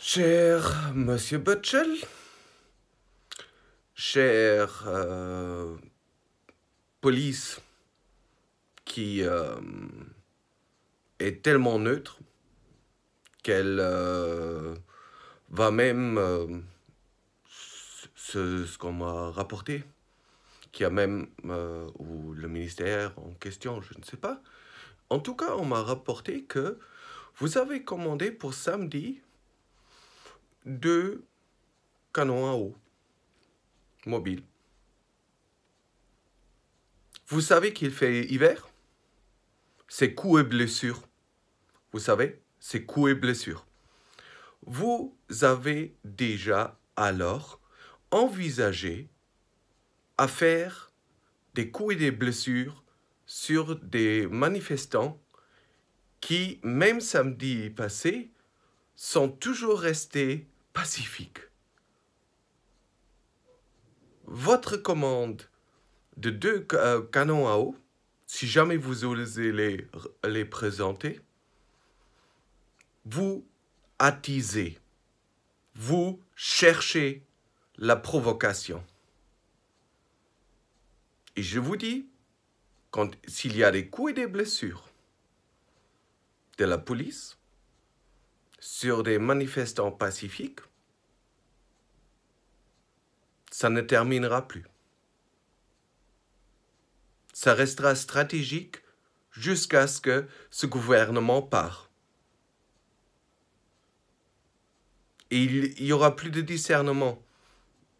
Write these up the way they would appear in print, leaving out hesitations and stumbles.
Cher Monsieur Butchell, cher police qui est tellement neutre qu'elle va même, ce qu'on m'a rapporté, qui a même, ou le ministère en question, je ne sais pas. En tout cas, on m'a rapporté que vous avez commandé pour samedi 2 canons à eau mobiles. Vous savez qu'il fait hiver? C'est coups et blessures. Vous savez, c'est coups et blessures. Vous avez déjà alors envisagé à faire des coups et des blessures sur des manifestants qui, même samedi passé, sont toujours restés pacifiques. Votre commande de 2 canons à eau, si jamais vous osez les présenter, vous attisez, vous cherchez la provocation. Et je vous dis, s'il y a des coups et des blessures de la police sur des manifestants pacifiques, ça ne terminera plus. Ça restera stratégique jusqu'à ce que ce gouvernement part. Et il n'y aura plus de discernement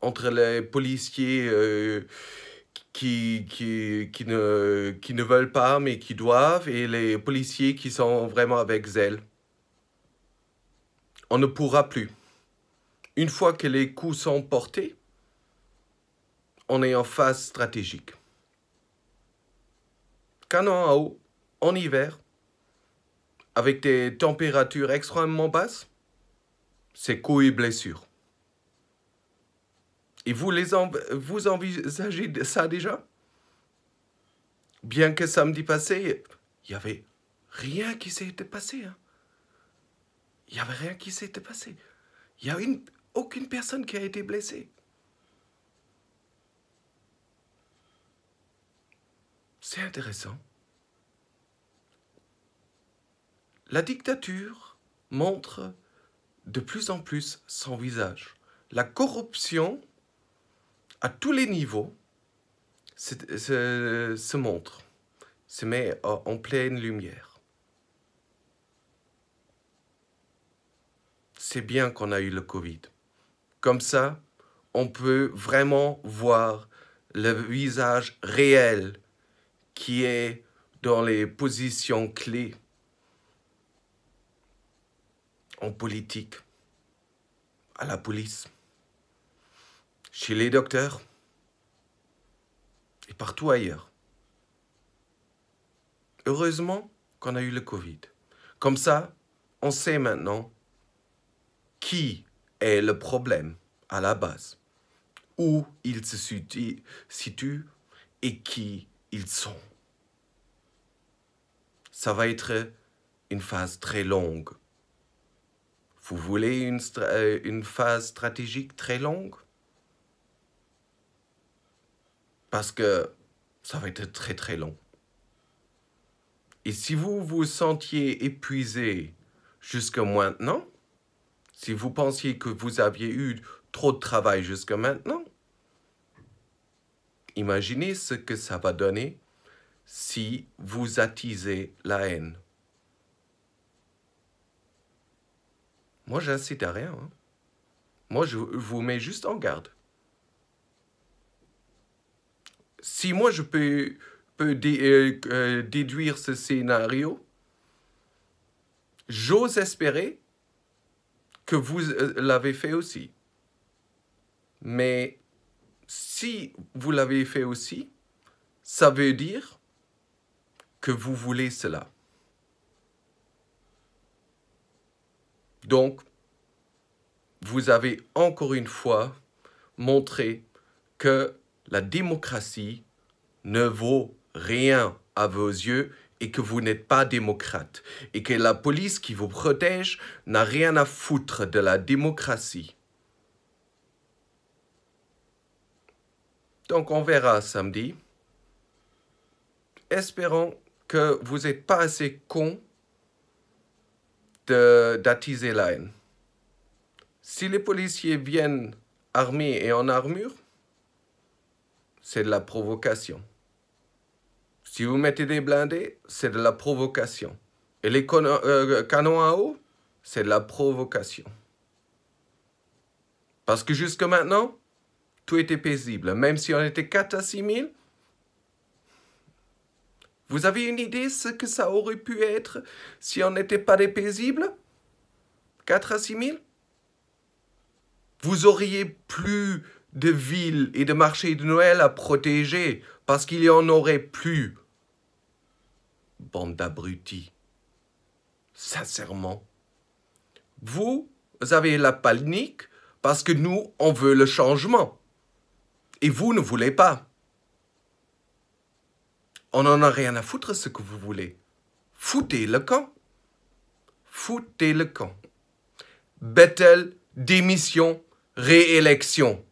entre les policiers qui ne veulent pas mais qui doivent et les policiers qui sont vraiment avec zèle. On ne pourra plus. Une fois que les coups sont portés, on est en phase stratégique. Canon à eau, en hiver, avec des températures extrêmement basses, c'est coups et blessures. Et vous envisagez ça déjà? Bien que samedi passé, il n'y avait rien qui s'était passé. Hein. Il n'y avait rien qui s'était passé. Il n'y a aucune personne qui a été blessée. C'est intéressant. La dictature montre de plus en plus son visage. La corruption, à tous les niveaux, se montre, se met en pleine lumière. C'est bien qu'on a eu le Covid. Comme ça, on peut vraiment voir le visage réel qui est dans les positions clés en politique, à la police, chez les docteurs et partout ailleurs. Heureusement qu'on a eu le Covid. Comme ça, on sait maintenant qui est le problème à la base, où il se situe et qui ils sont. Ça va être une phase très longue. Vous voulez une phase stratégique très longue? Parce que ça va être très très long. Et si vous vous sentiez épuisé jusqu'à maintenant, si vous pensiez que vous aviez eu trop de travail jusqu'à maintenant, imaginez ce que ça va donner si vous attisez la haine. Moi, j'incite à rien. Hein. Moi, je vous mets juste en garde. Si moi, je peux déduire ce scénario, j'ose espérer que vous l'avez fait aussi. Mais si vous l'avez fait aussi, ça veut dire que vous voulez cela. Donc, vous avez encore une fois montré que la démocratie ne vaut rien à vos yeux et que vous n'êtes pas démocrate et que la police qui vous protège n'a rien à foutre de la démocratie. Donc on verra samedi. Espérons que vous n'êtes pas assez con d'attiser la haine. Si les policiers viennent armés et en armure, c'est de la provocation. Si vous mettez des blindés, c'est de la provocation. Et les canons à eau, c'est de la provocation. Parce que jusque maintenant, tout était paisible. Même si on était 4 à 6 000, vous avez une idée ce que ça aurait pu être si on n'était pas des paisibles? 4 à 6 000? Vous auriez plus de villes et de marchés de Noël à protéger parce qu'il y en aurait plus. Bande d'abrutis. Sincèrement. Vous avez la panique parce que nous, on veut le changement. Et vous ne voulez pas. On n'en a rien à foutre ce que vous voulez. Foutez le camp. Foutez le camp. Bettel, démission, réélection.